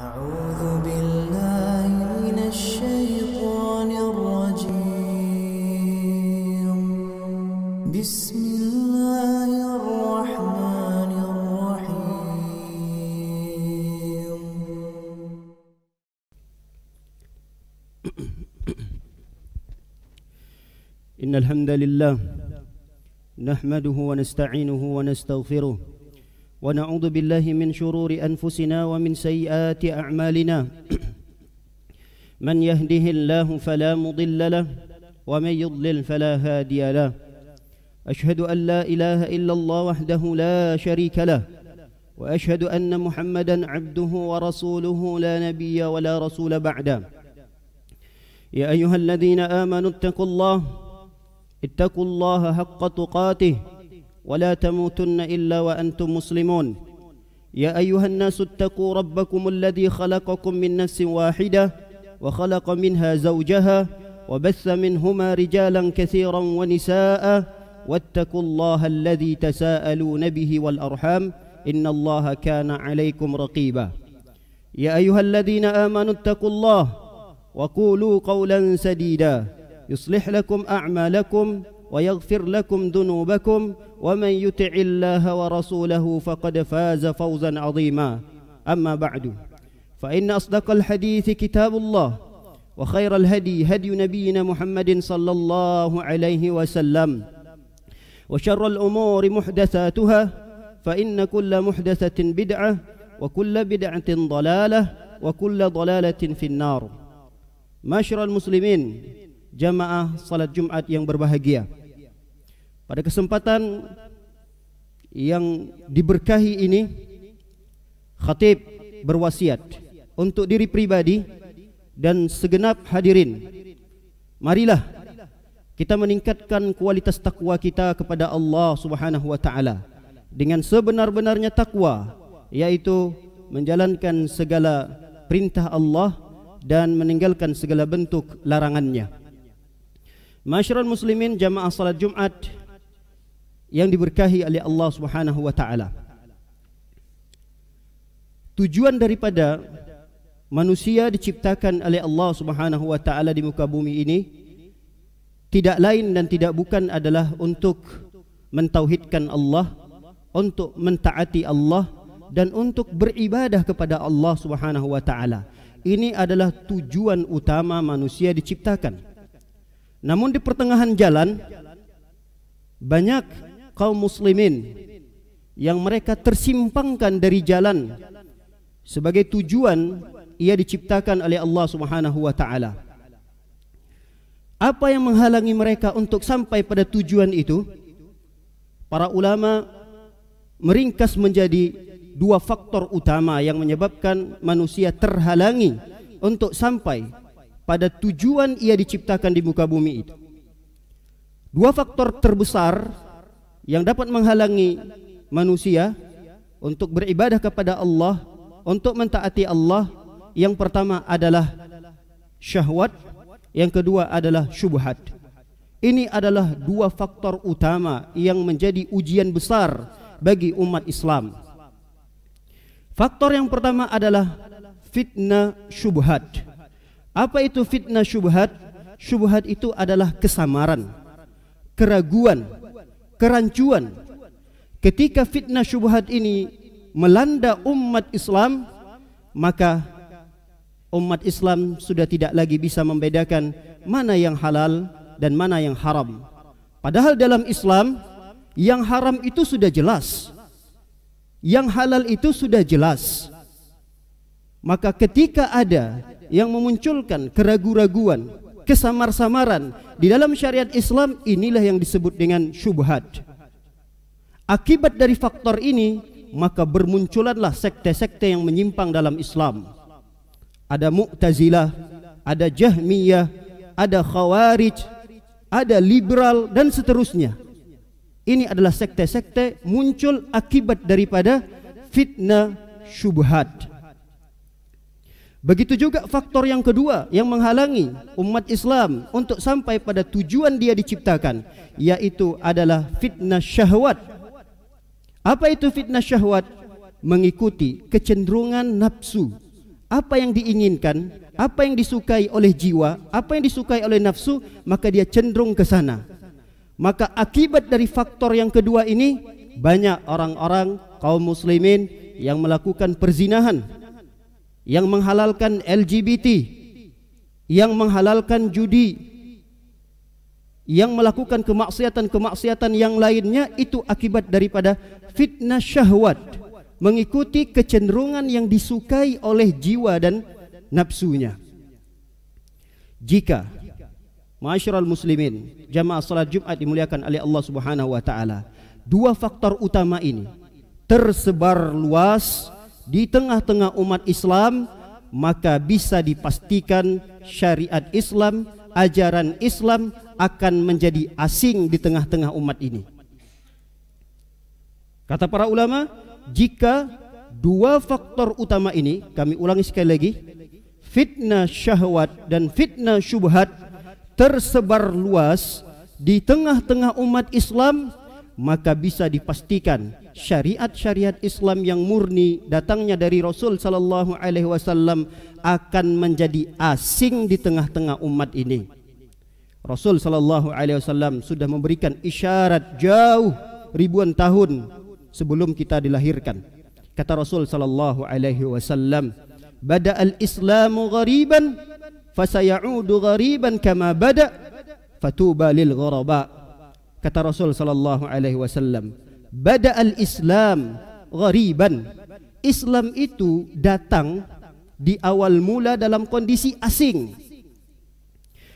أعوذ بالله من الشيطان الرجيم بسم الله الرحمن الرحيم إن الحمد لله نحمده ونستعينه ونستغفره ونعوذ بالله من شرور أنفسنا ومن سيئات أعمالنا من يهده الله فلا مضل له ومن يضلل فلا هادي له أشهد أن لا إله إلا الله وحده لا شريك له وأشهد أن محمدا عبده ورسوله لا نبي ولا رسول بعده يا أيها الذين آمنوا اتقوا الله حق تقاته ولا تموتن إلا وأنتم مسلمون يا أيها الناس اتقوا ربكم الذي خلقكم من نفس واحدة وخلق منها زوجها وبث منهما رجالا كثيرا ونساء واتقوا الله الذي تساءلون به والأرحام إن الله كان عليكم رقيبا يا أيها الذين آمنوا اتقوا الله وقولوا قولا سديدا يصلح لكم أعمالكم ويغفر لكم ذنوبكم ومن يطع الله ورسوله فقد فاز فوزا عظيما أما بعد فإن أصدق الحديث كتاب الله وخير الهدي هدي نبينا محمد صلى الله عليه وسلم وشر الأمور محدثاتها فإن كل محدثة بدعة وكل بدعة ضلالة وكل ضلالة في النار. Masyarul muslimin, jamaah salat Jumat yang berbahagia. Pada kesempatan yang diberkahi ini, khatib berwasiat untuk diri pribadi dan segenap hadirin, marilah kita meningkatkan kualitas takwa kita kepada Allah Subhanahu wa taala dengan sebenar-benarnya takwa, yaitu menjalankan segala perintah Allah dan meninggalkan segala bentuk larangannya. Masyarul muslimin, jamaah salat Jumat yang diberkahi oleh Allah Subhanahu wa taala. Tujuan daripada manusia diciptakan oleh Allah Subhanahu wa taala di muka bumi ini tidak lain dan tidak bukan adalah untuk mentauhidkan Allah, untuk mentaati Allah dan untuk beribadah kepada Allah Subhanahu wa taala. Ini adalah tujuan utama manusia diciptakan. Namun di pertengahan jalan banyak kaum muslimin yang mereka tersimpangkan dari jalan sebagai tujuan ia diciptakan oleh Allah Subhanahu wa taala. Apa yang menghalangi mereka untuk sampai pada tujuan itu? Para ulama meringkas menjadi dua faktor utama yang menyebabkan manusia terhalangi untuk sampai pada tujuan ia diciptakan di muka bumi itu. Dua faktor terbesar yang dapat menghalangi manusia untuk beribadah kepada Allah, untuk mentaati Allah. Yang pertama adalah syahwat, yang kedua adalah syubhat. Ini adalah dua faktor utama yang menjadi ujian besar bagi umat Islam. Faktor yang pertama adalah fitnah syubhat. Apa itu fitnah syubhat? Syubhat itu adalah kesamaran, keraguan, kerancuan. Ketika fitnah syubhat ini melanda umat Islam, maka umat Islam sudah tidak lagi bisa membedakan mana yang halal dan mana yang haram. Padahal dalam Islam yang haram itu sudah jelas, yang halal itu sudah jelas. Maka ketika ada yang memunculkan keraguan-raguan, kesamar-samaran di dalam syariat Islam, inilah yang disebut dengan syubhat. Akibat dari faktor ini, maka bermunculanlah sekte-sekte yang menyimpang dalam Islam. Ada Mu'tazilah, ada Jahmiyah, ada Khawarij, ada liberal dan seterusnya. Ini adalah sekte-sekte muncul akibat daripada fitnah syubhat. Begitu juga faktor yang kedua yang menghalangi umat Islam untuk sampai pada tujuan dia diciptakan, yaitu adalah fitnah syahwat. Apa itu fitnah syahwat? Mengikuti kecenderungan nafsu apa yang diinginkan, apa yang disukai oleh jiwa, apa yang disukai oleh nafsu, maka dia cenderung ke sana. Maka akibat dari faktor yang kedua ini, banyak orang-orang kaum muslimin yang melakukan perzinahan, yang menghalalkan LGBT, yang menghalalkan judi, yang melakukan kemaksiatan-kemaksiatan yang lainnya. Itu akibat daripada fitnah syahwat, mengikuti kecenderungan yang disukai oleh jiwa dan nafsunya. Jika ma'asyiral muslimin, jamaah salat Jumat dimuliakan oleh Allah Subhanahu wa taala, dua faktor utama ini tersebar luas di tengah-tengah umat Islam, maka bisa dipastikan syariat Islam, ajaran Islam akan menjadi asing di tengah-tengah umat ini. Kata para ulama, jika dua faktor utama ini, kami ulangi sekali lagi, fitnah syahwat dan fitnah syubhat tersebar luas di tengah-tengah umat Islam, maka bisa dipastikan syariat-syariat Islam yang murni datangnya dari Rasul sallallahu alaihi wasallam akan menjadi asing di tengah-tengah umat ini. Rasul sallallahu alaihi wasallam sudah memberikan isyarat jauh ribuan tahun sebelum kita dilahirkan. Kata Rasul sallallahu alaihi wasallam, "Bada'al Islamu ghariban fasayaudu ghariban kama bada' fatuba lil ghuraba." Kata Rasul sallallahu alaihi wasallam, "Bada'al Islam ghariban." Islam itu datang di awal mula dalam kondisi asing.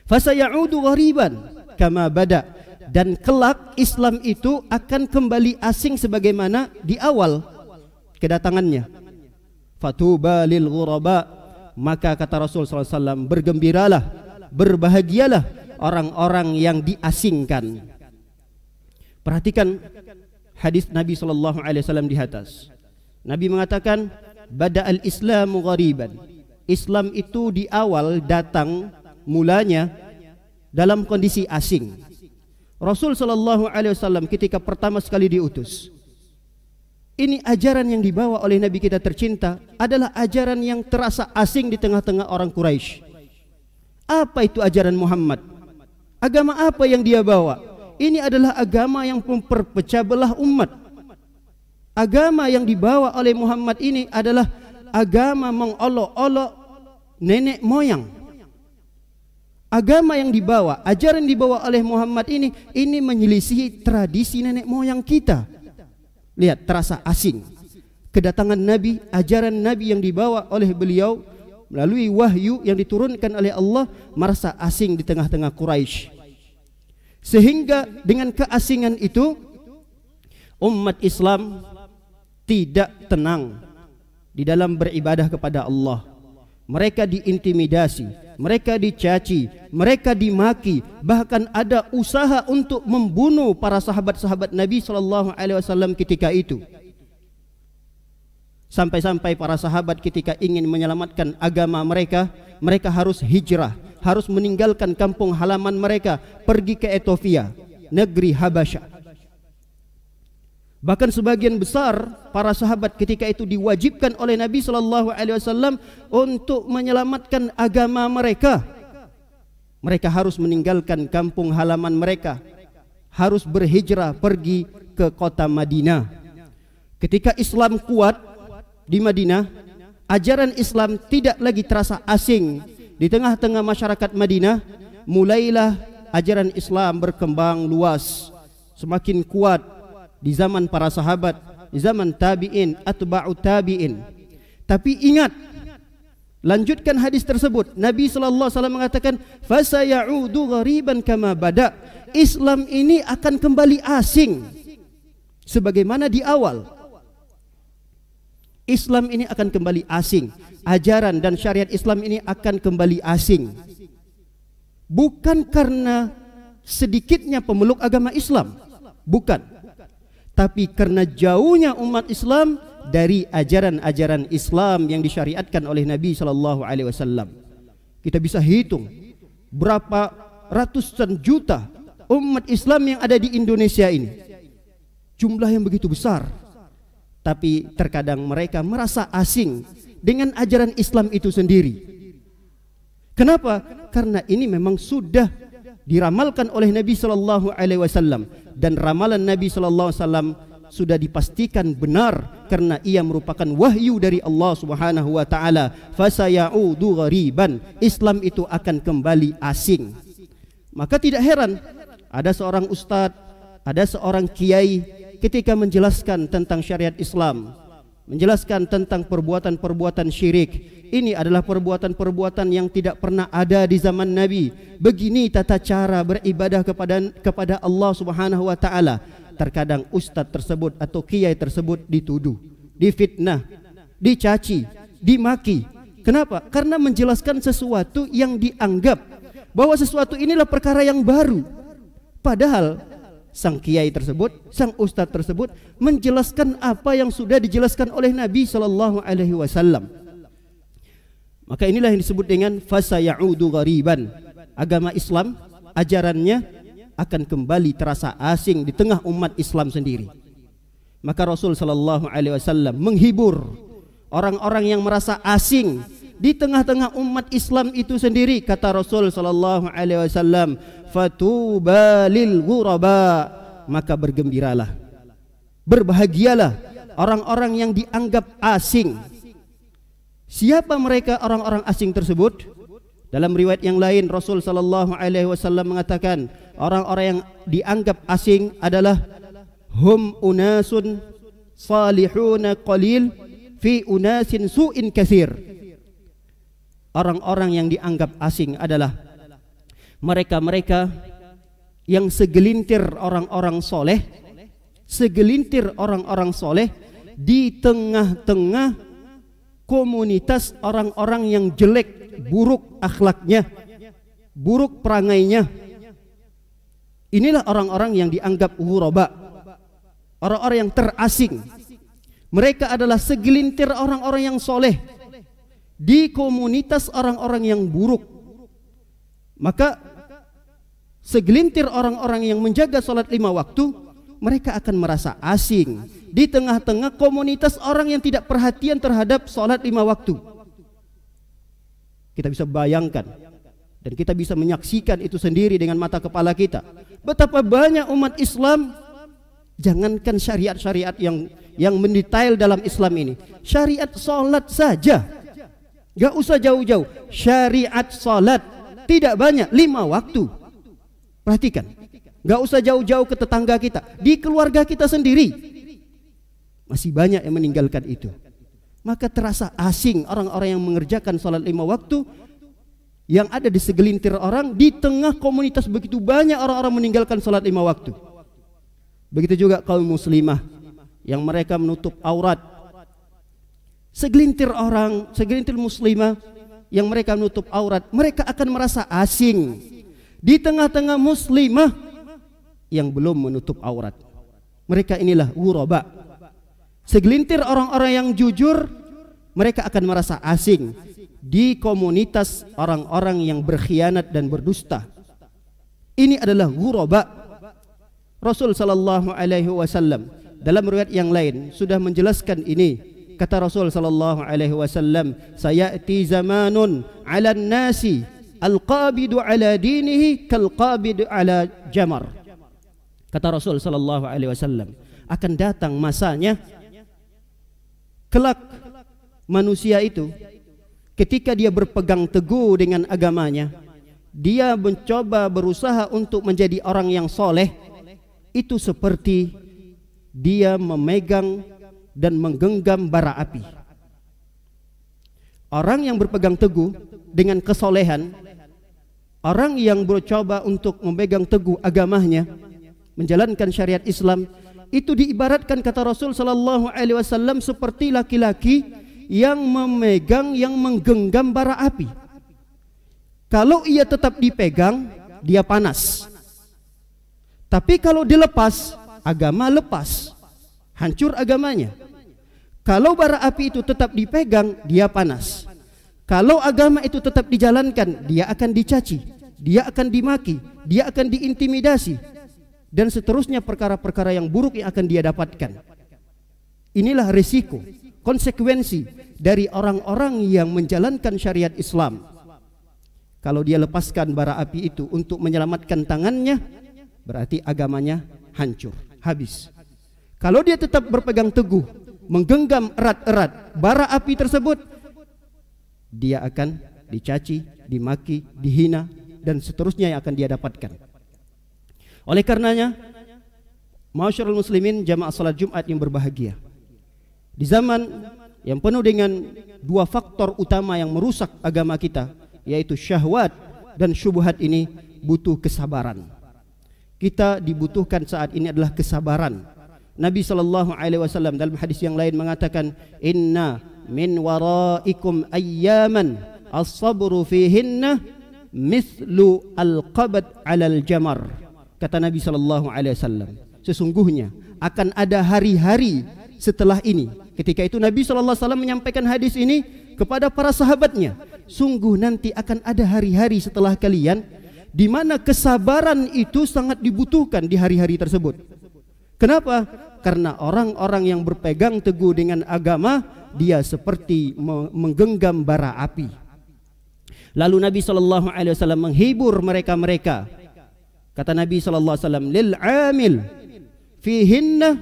Fasayaudu ghariban kama bada', dan kelak Islam itu akan kembali asing sebagaimana di awal kedatangannya. Fatuba lil ghuraba, maka kata Rasul sallallahu alaihi wasallam, bergembiralah, berbahagialah orang-orang yang diasingkan. Perhatikan hadis Nabi sallallahu alaihi wasallam di atas. Nabi mengatakan, "Bada'al Islamu ghariban." Islam itu di awal datang mulanya dalam kondisi asing. Rasul sallallahu alaihi wasallam ketika pertama sekali diutus, ini ajaran yang dibawa oleh Nabi kita tercinta adalah ajaran yang terasa asing di tengah-tengah orang Quraisy. Apa itu ajaran Muhammad? Agama apa yang dia bawa? Ini adalah agama yang memperpecah belah umat. Agama yang dibawa oleh Muhammad ini adalah agama mengolok-olok nenek moyang. Agama yang dibawa, ajaran yang dibawa oleh Muhammad ini menyelisihi tradisi nenek moyang kita. Lihat, terasa asing. Kedatangan Nabi, ajaran Nabi yang dibawa oleh beliau melalui wahyu yang diturunkan oleh Allah merasa asing di tengah-tengah Quraisy. Sehingga dengan keasingan itu umat Islam tidak tenang di dalam beribadah kepada Allah. Mereka diintimidasi, mereka dicaci, mereka dimaki, bahkan ada usaha untuk membunuh para sahabat-sahabat Nabi sallallahu alaihi wasallam ketika itu. Sampai-sampai para sahabat ketika ingin menyelamatkan agama mereka, mereka harus hijrah, harus meninggalkan kampung halaman mereka, pergi ke Ethiopia, negeri Habasyah. Bahkan sebagian besar para sahabat ketika itu diwajibkan oleh Nabi sallallahu alaihi wasallam untuk menyelamatkan agama mereka. Mereka harus meninggalkan kampung halaman mereka, harus berhijrah pergi ke kota Madinah. Ketika Islam kuat di Madinah, ajaran Islam tidak lagi terasa asing di tengah-tengah masyarakat Madinah. Mulailah ajaran Islam berkembang luas, semakin kuat di zaman para sahabat, di zaman tabi'in, atba'u tabi'in. Tapi ingat, lanjutkan hadis tersebut, Nabi sallallahu alaihi wasallam mengatakan, "Fasayaudu ghariban kama bada." Islam ini akan kembali asing sebagaimana di awal. Islam ini akan kembali asing. Ajaran dan syariat Islam ini akan kembali asing. Bukan karena sedikitnya pemeluk agama Islam, bukan. Tapi karena jauhnya umat Islam dari ajaran-ajaran Islam yang disyariatkan oleh Nabi sallallahu alaihi wasallam. Kita bisa hitung berapa ratusan juta umat Islam yang ada di Indonesia ini. Jumlah yang begitu besar. Tapi terkadang mereka merasa asing dengan ajaran Islam itu sendiri. Kenapa? Karena ini memang sudah diramalkan oleh Nabi sallallahu alaihi wasallam, dan ramalan Nabi sallallahu alaihi wasallam sudah dipastikan benar karena ia merupakan wahyu dari Allah Subhanahu wa taala. Fasayaudu ghariban, Islam itu akan kembali asing. Maka tidak heran ada seorang ustadz, ada seorang kiai ketika menjelaskan tentang syariat Islam, menjelaskan tentang perbuatan-perbuatan syirik. Ini adalah perbuatan-perbuatan yang tidak pernah ada di zaman Nabi. Begini tata cara beribadah kepada Allah Subhanahu wa taala. Terkadang ustadz tersebut atau kiai tersebut dituduh, difitnah, dicaci, dimaki. Kenapa? Karena menjelaskan sesuatu yang dianggap bahwa sesuatu inilah perkara yang baru. Padahal sang kiai tersebut, sang ustadz tersebut menjelaskan apa yang sudah dijelaskan oleh Nabi sallallahu alaihi wasallam. Maka inilah yang disebut dengan fasayaudu ghariban. Agama Islam, ajarannya akan kembali terasa asing di tengah umat Islam sendiri. Maka Rasul sallallahu alaihi wasallam menghibur orang-orang yang merasa asing di tengah-tengah umat Islam itu sendiri. Kata Rasul sallallahu alaihi wasallam, fatuba lil ghuraba, maka bergembiralah, berbahagialah orang-orang yang dianggap asing. Siapa mereka orang-orang asing tersebut? Dalam riwayat yang lain Rasul sallallahu alaihi wasallam mengatakan, orang-orang yang dianggap asing adalah hum unasun salihuna qalil fi unasin su'in katsir. Orang-orang yang dianggap asing adalah mereka-mereka yang segelintir orang-orang soleh, segelintir orang-orang soleh di tengah-tengah komunitas orang-orang yang jelek, buruk akhlaknya, buruk perangainya. Inilah orang-orang yang dianggap ghuraba, orang-orang yang terasing. Mereka adalah segelintir orang-orang yang soleh di komunitas orang-orang yang buruk. Maka segelintir orang-orang yang menjaga salat 5 waktu, mereka akan merasa asing di tengah-tengah komunitas orang yang tidak perhatian terhadap salat 5 waktu. Kita bisa bayangkan dan kita bisa menyaksikan itu sendiri dengan mata kepala kita. Betapa banyak umat Islam, jangankan syariat-syariat yang mendetail dalam Islam ini, syariat salat saja, gak usah jauh-jauh. Syariat salat tidak banyak, 5 waktu. Perhatikan, gak usah jauh-jauh ke tetangga kita, di keluarga kita sendiri masih banyak yang meninggalkan itu. Maka terasa asing orang-orang yang mengerjakan salat 5 waktu yang ada di segelintir orang di tengah komunitas begitu banyak orang-orang meninggalkan salat 5 waktu. Begitu juga kaum muslimah yang mereka menutup aurat. Segelintir orang, segelintir muslimah yang mereka menutup aurat, mereka akan merasa asing di tengah-tengah muslimah yang belum menutup aurat. Mereka inilah ghuraba. Segelintir orang-orang yang jujur, mereka akan merasa asing di komunitas orang-orang yang berkhianat dan berdusta. Ini adalah ghuraba. Rasul sallallahu alaihi wasallam dalam riwayat yang lain sudah menjelaskan ini. Kata Rasul sallallahu alaihi wasallam, sayati zamanun 'alan nasi al-qabidu 'ala dinihi kal-qabidu 'ala jamar. Kata Rasul sallallahu alaihi wasallam, akan datang masanya kelak manusia itu ketika dia berpegang teguh dengan agamanya, dia mencoba berusaha untuk menjadi orang yang soleh, itu seperti dia memegang dan menggenggam bara api. Orang yang berpegang teguh dengan kesolehan, orang yang mencoba untuk memegang teguh agamanya, menjalankan syariat Islam, itu diibaratkan kata Rasul sallallahu alaihi wasallam seperti laki-laki yang memegang, yang menggenggam bara api. Kalau ia tetap dipegang, dia panas. Tapi kalau dilepas, agama lepas, hancur agamanya. Kalau bara api itu tetap dipegang, dia panas. Kalau agama itu tetap dijalankan, dia akan dicaci, dia akan dimaki, dia akan diintimidasi, dan seterusnya perkara-perkara yang buruk yang akan dia dapatkan. Inilah resiko konsekuensi dari orang-orang yang menjalankan syariat Islam. Kalau dia lepaskan bara api itu untuk menyelamatkan tangannya, berarti agamanya hancur, habis. Kalau dia tetap berpegang teguh, menggenggam erat-erat bara api tersebut, dia akan dicaci, dimaki, dihina, dan seterusnya yang akan dia dapatkan. Oleh karenanya, ma'asyiral muslimin, jamaah salat Jumat yang berbahagia, di zaman yang penuh dengan dua faktor utama yang merusak agama kita, yaitu syahwat dan syubhat, ini butuh kesabaran. Kita dibutuhkan saat ini adalah kesabaran. Nabi SAW dalam hadis yang lain mengatakan, inna min waraikum ayyaman as-sabru fihinna mithlu al-qabd 'alal jamar. Kata Nabi SAW, sesungguhnya akan ada hari-hari setelah ini. Ketika itu Nabi SAW menyampaikan hadis ini kepada para sahabatnya, sungguh nanti akan ada hari-hari setelah kalian di mana kesabaran itu sangat dibutuhkan di hari-hari tersebut. Kenapa? Karena orang-orang yang berpegang teguh dengan agama, dia seperti menggenggam bara api. Lalu Nabi SAW menghibur mereka-mereka. Kata Nabi SAW, lil amil fihinna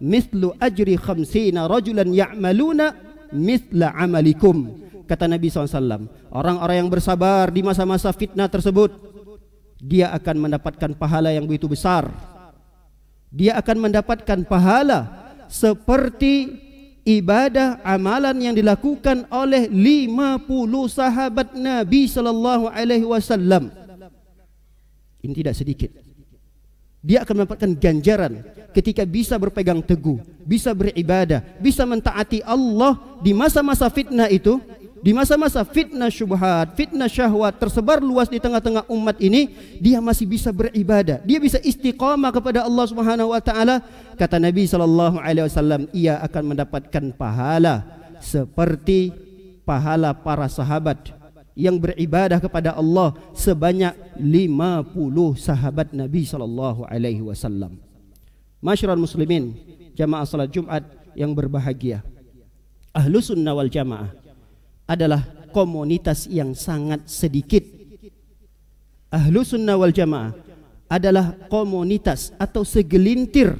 mithlu ajri 50 rajulan ya'maluna mithla amalikum. Kata Nabi SAW, orang-orang yang bersabar di masa-masa fitnah tersebut, dia akan mendapatkan pahala yang begitu besar. Dia akan mendapatkan pahala seperti ibadah amalan yang dilakukan oleh 50 sahabat Nabi SAW. Ini tidak sedikit. Dia akan mendapatkan ganjaran ketika bisa berpegang teguh, bisa beribadah, bisa mentaati Allah di masa-masa fitnah itu. Di masa-masa fitnah syubhat, fitnah syahwat tersebar luas di tengah-tengah umat ini, dia masih bisa beribadah, dia bisa istiqamah kepada Allah Subhanahu wa taala. Kata Nabi SAW, ia akan mendapatkan pahala seperti pahala para sahabat yang beribadah kepada Allah sebanyak 50 sahabat Nabi SAW. Masyarul muslimin, jamaah salat Jumat yang berbahagia, Ahlus Sunnah wal Jamaah adalah komunitas yang sangat sedikit. Ahlus Sunnah wal Jamaah adalah komunitas atau segelintir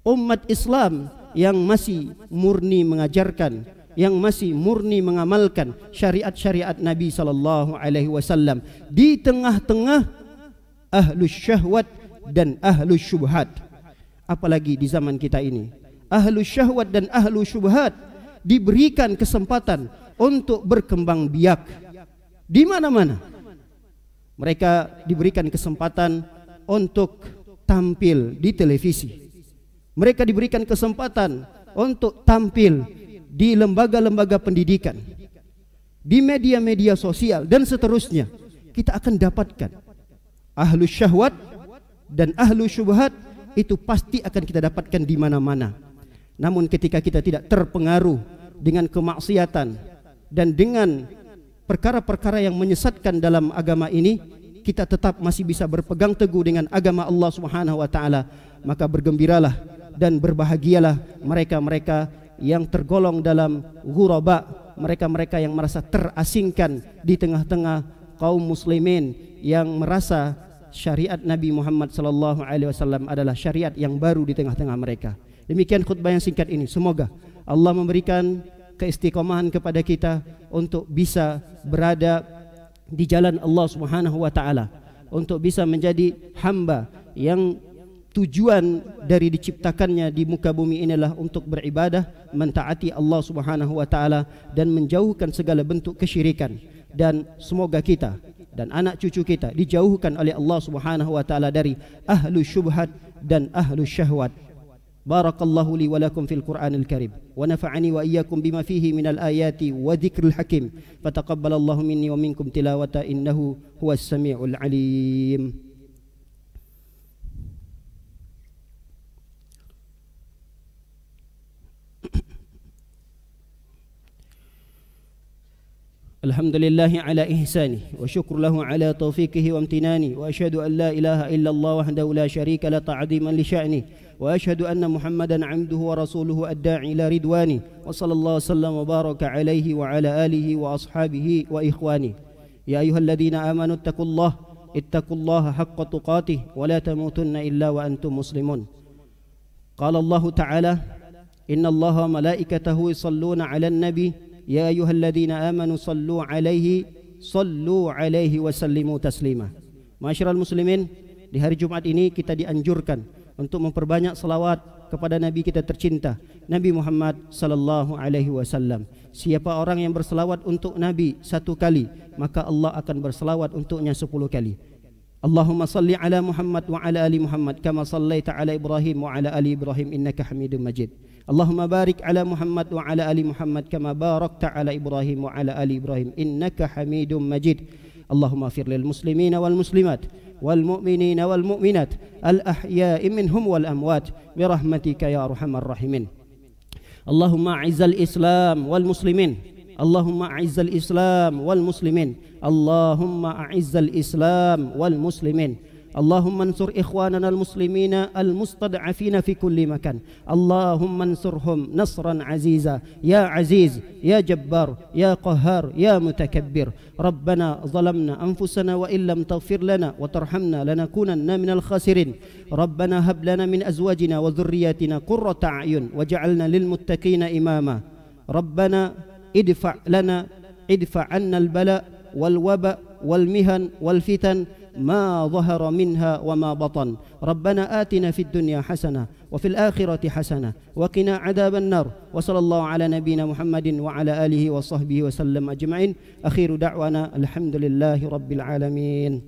umat Islam yang masih murni mengajarkan, yang masih murni mengamalkan syariat-syariat Nabi SAW di tengah-tengah ahlus syahwat dan ahlus syubhat. Apalagi di zaman kita ini, ahlus syahwat dan ahlus syubhat diberikan kesempatan untuk berkembang biak di mana-mana. Mereka diberikan kesempatan untuk tampil di televisi. Mereka diberikan kesempatan untuk tampil di lembaga-lembaga pendidikan, di media-media sosial, dan seterusnya. Kita akan dapatkan ahlus syahwat dan ahlus syubhat itu pasti akan kita dapatkan di mana-mana. Namun ketika kita tidak terpengaruh dengan kemaksiatan dan dengan perkara-perkara yang menyesatkan dalam agama ini, kita tetap masih bisa berpegang teguh dengan agama Allah Subhanahu wa taala, maka bergembiralah dan berbahagialah mereka-mereka yang tergolong dalam ghuraba, mereka-mereka yang merasa terasingkan di tengah-tengah kaum muslimin yang merasa syariat Nabi Muhammad SAW adalah syariat yang baru di tengah-tengah mereka. Demikian khutbah yang singkat ini. Semoga Allah memberikan keistiqomahan kepada kita untuk bisa berada di jalan Allah Subhanahu wa taala, untuk bisa menjadi hamba yang tujuan dari diciptakannya di muka bumi inilah untuk beribadah, mentaati Allah Subhanahu wa taala dan menjauhkan segala bentuk kesyirikan. Dan semoga kita dan anak cucu kita dijauhkan oleh Allah Subhanahu wa taala dari ahlus syubhat dan ahlus syahwat. Barakallahu li wa lakum fil Qur'anil Karim wa nafa'ani wa iyyakum bima fihi minal ayati wa dzikril hakim. Fataqabbalallahu minni wa minkum tilawata innahu huwas samiul alim. Alhamdulillahi ala ihsani wa syukru lahu ala taufiqihi wa amtinani wa asyhadu an la ilaha illallah wahdahu la syarika la ta'ziman li sya'ni وأشهد أن محمدا عبده ورسوله الداعي إلى رضوانه وصلى الله وسلم وبارك عليه وعلى آله وأصحابه وإخوانه يا أيها الذين آمنوا اتقوا الله حق تقاته ولا تموتن إلا وأنتم مسلمون قال الله تعالى إن الله وملائكته يصلون على النبي يا أيها الذين آمنوا صلوا عليه وسلموا تسليما. Masyarul muslimin, di hari Jumat ini kita dianjurkan untuk memperbanyak selawat kepada Nabi kita tercinta, Nabi Muhammad sallallahu alaihi wasallam. Siapa orang yang berselawat untuk Nabi satu kali, maka Allah akan berselawat untuknya 10 kali. Allahumma salli ala Muhammad wa ala ali Muhammad kama sallaita ala Ibrahim wa ala ali Ibrahim innaka Hamidum Majid. Allahumma barik ala Muhammad wa ala ali Muhammad kama barakta ala Ibrahim wa ala ali Ibrahim innaka Hamidum Majid. Allahumma fir lil muslimina wal muslimat wal mu'minina wal mu'minat al ahya'i minhum wal amwat bi rahmatika ya arhamar rahimin. Allahumma a'izzal Islam wal muslimin. Allahumma a'izzal Islam wal muslimin. Allahumma a'izzal Islam wal muslimin. Allahumma ansur ikhwanana al-muslimina al-mustad'afina fi kulli makan. Allahumma ansurhum nasran aziza. Ya aziz, ya jabbar, ya qahhar, ya mutakabbir. Rabbana zalamna anfusana wa illam taghfir lana wa tarhamna lanakunanna minal khasirin. Rabbana hab lana min azwajina wa dhurriyyatina qurrata a'yun waj'alna lil muttaqina imama. Rabbana idfa' anna al-bala wal waba wal mihan wal fitan ما ظهر منها وما بطن. ربنا آتنا في الدنيا حسنة وفي الآخرة حسنة وقنا عذاب النار. وصلى الله على نبينا محمد وعلى آله وصحبه وسلم أجمعين. أخير دعوانا الحمد لله رب العالمين.